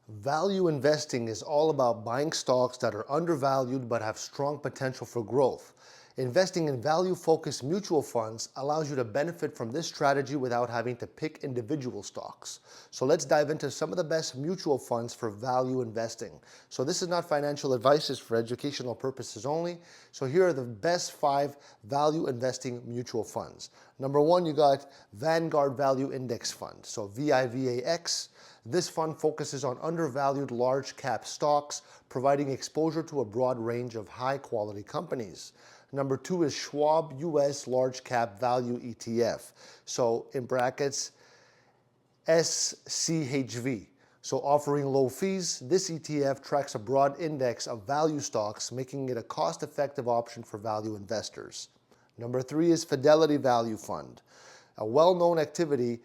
Value investing is all about buying stocks that are undervalued but have strong potential for growth. Investing in value-focused mutual funds allows you to benefit from this strategy without having to pick individual stocks. So let's dive into some of the best mutual funds for value investing. So this is not financial advice, it's for educational purposes only. So here are the best 5 value investing mutual funds. Number 1, you got Vanguard Value Index Fund, so VIVAX. This fund focuses on undervalued large cap stocks, providing exposure to a broad range of high quality companies. Number 2 is Schwab U.S. Large Cap Value ETF, so in brackets SCHV. So offering low fees, this ETF tracks a broad index of value stocks, making it a cost-effective option for value investors. Number 3 is Fidelity Value Fund, a well-known actively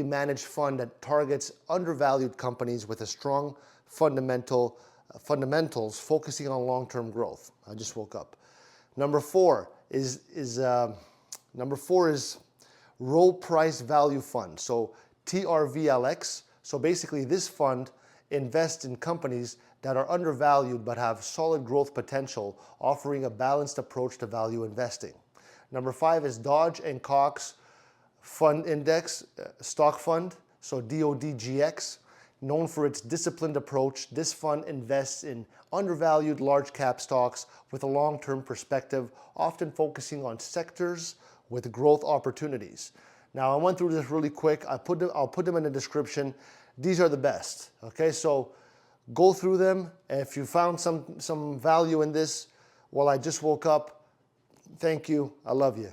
managed fund that targets undervalued companies with a strong fundamentals focusing on long-term growth. I just woke up. Number 4 is Roll Price Value Fund, so TRVLX. So basically this fund invests in companies that are undervalued but have solid growth potential, offering a balanced approach to value investing. Number 5 is Dodge & Cox Fund Index Stock Fund, so DODGX. Known for its disciplined approach, this fund invests in undervalued large cap stocks with a long-term perspective, often focusing on sectors with growth opportunities. Now, I went through this really quick. I'll put them in the description. These are the best, okay? So go through them. And if you found some value in this, well, I just woke up. Thank you. I love you.